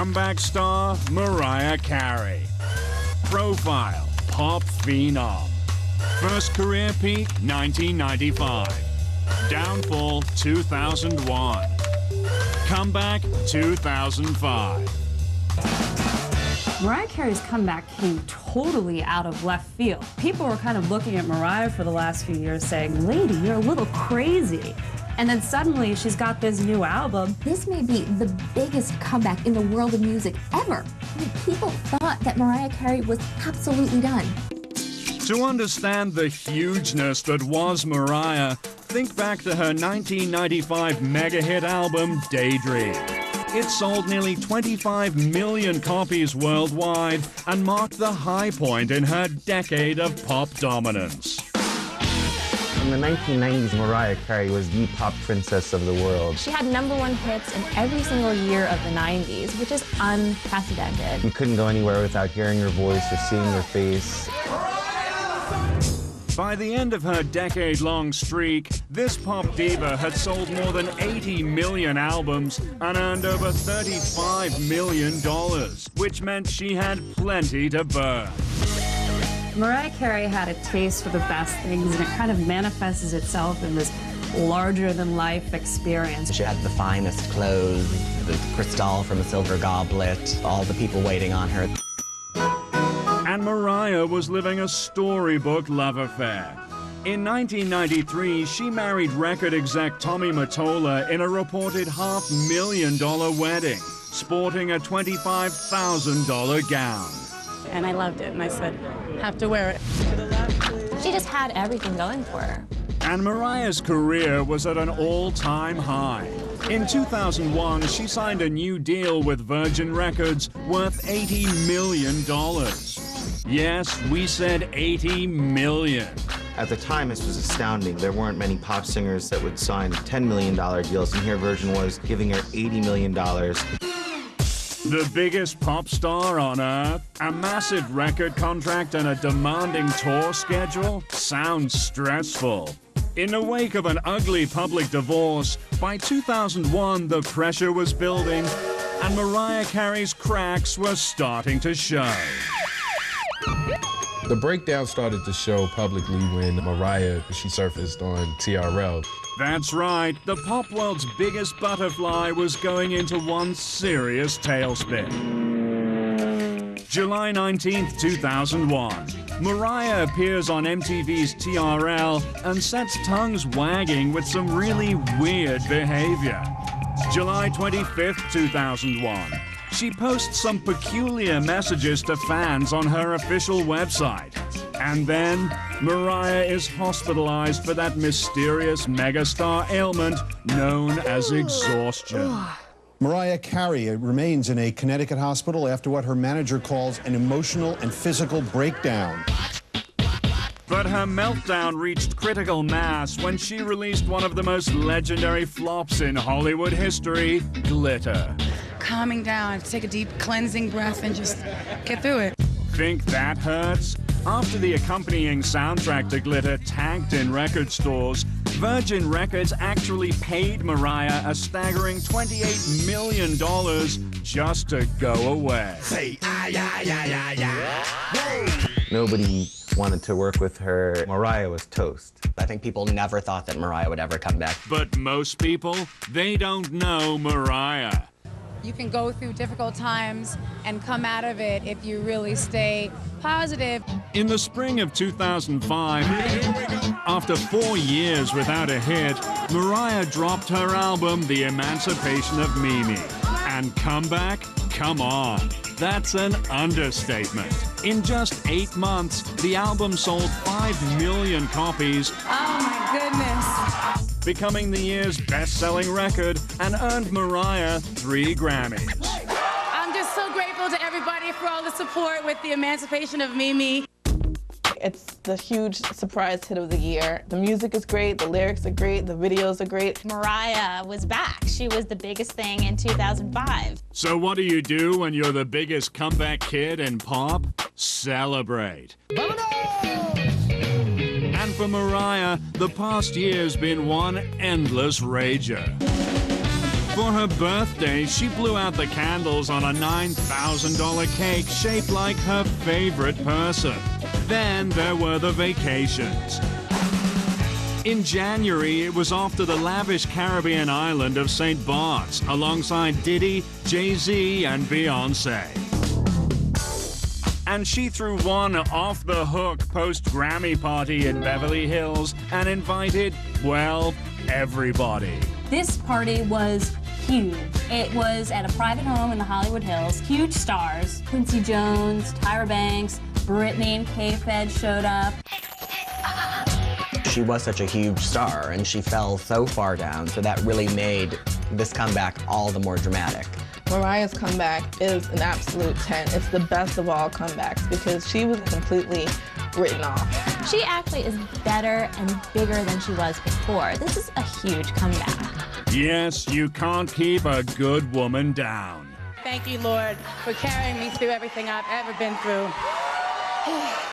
Comeback star Mariah Carey. Profile, pop phenom. First career peak, 1995. Downfall, 2001. Comeback, 2005. Mariah Carey's comeback came totally out of left field. People were kind of looking at Mariah for the last few years saying, "Lady, you're a little crazy." And then suddenly she's got this new album. This may be the biggest comeback in the world of music ever. I mean, people thought that Mariah Carey was absolutely done. To understand the hugeness that was Mariah, think back to her 1995 mega-hit album, Daydream. It sold nearly 25 million copies worldwide and marked the high point in her decade of pop dominance. In the 1990s, Mariah Carey was the pop princess of the world. She had #1 hits in every single year of the 90s, which is unprecedented. You couldn't go anywhere without hearing her voice or seeing her face. By the end of her decade-long streak, this pop diva had sold more than 80 million albums and earned over $35 million, which meant she had plenty to burn. Mariah Carey had a taste for the best things, and it kind of manifests itself in this larger-than-life experience. She had the finest clothes, the crystal from a silver goblet, all the people waiting on her. And Mariah was living a storybook love affair. In 1993, she married record exec Tommy Mottola in a reported $500,000 wedding, sporting a $25,000 gown. And I loved it, and I said, have to wear it. She just had everything going for her. And Mariah's career was at an all-time high. In 2001, she signed a new deal with Virgin Records worth $80 million. Yes, we said 80 million. At the time, this was astounding. There weren't many pop singers that would sign $10 million deals, and here Virgin was giving her $80 million. The biggest pop star on earth, a massive record contract and a demanding tour schedule? Sounds stressful. In the wake of an ugly public divorce, by 2001 the pressure was building and Mariah Carey's cracks were starting to show. The breakdown started to show publicly when Mariah, she surfaced on TRL. That's right, the pop world's biggest butterfly was going into one serious tailspin. July 19th, 2001. Mariah appears on MTV's TRL and sets tongues wagging with some really weird behavior. July 25th, 2001. She posts some peculiar messages to fans on her official website. And then, Mariah is hospitalized for that mysterious megastar ailment known as exhaustion. Mariah Carey remains in a Connecticut hospital after what her manager calls an emotional and physical breakdown. But her meltdown reached critical mass when she released one of the most legendary flops in Hollywood history, Glitter. Calming down, take a deep cleansing breath and just get through it. Think that hurts? After the accompanying soundtrack to Glitter tanked in record stores, Virgin Records actually paid Mariah a staggering $28 million just to go away. Say, ah, yeah, yeah, yeah, yeah. Nobody wanted to work with her. Mariah was toast. I think people never thought that Mariah would ever come back. But most people, they don't know Mariah. You can go through difficult times and come out of it if you really stay positive. In the spring of 2005, after 4 years without a hit, Mariah dropped her album, The Emancipation of Mimi. And comeback? Come on. That's an understatement. In just 8 months, the album sold 5 million copies. Oh my goodness. Becoming the year's best-selling record and earned Mariah 3 Grammys. I'm just so grateful to everybody for all the support with The Emancipation of Mimi. It's the huge surprise hit of the year. The music is great, the lyrics are great, the videos are great. Mariah was back. She was the biggest thing in 2005. So what do you do when you're the biggest comeback kid in pop? Celebrate. And for Mariah, the past year's been one endless rager. For her birthday, she blew out the candles on a $9,000 cake shaped like her favorite person. Then there were the vacations. In January, it was off to the lavish Caribbean island of St. Bart's alongside Diddy, Jay-Z, and Beyoncé. And she threw one off-the-hook post-Grammy party in Beverly Hills and invited, well, everybody. This party was huge. It was at a private home in the Hollywood Hills. Huge stars. Quincy Jones, Tyra Banks, Britney and K-Fed showed up. She was such a huge star, and she fell so far down, so that really made this comeback all the more dramatic. Mariah's comeback is an absolute 10. It's the best of all comebacks because she was completely written off. She actually is better and bigger than she was before. This is a huge comeback. Yes, you can't keep a good woman down. Thank you, Lord, for carrying me through everything I've ever been through.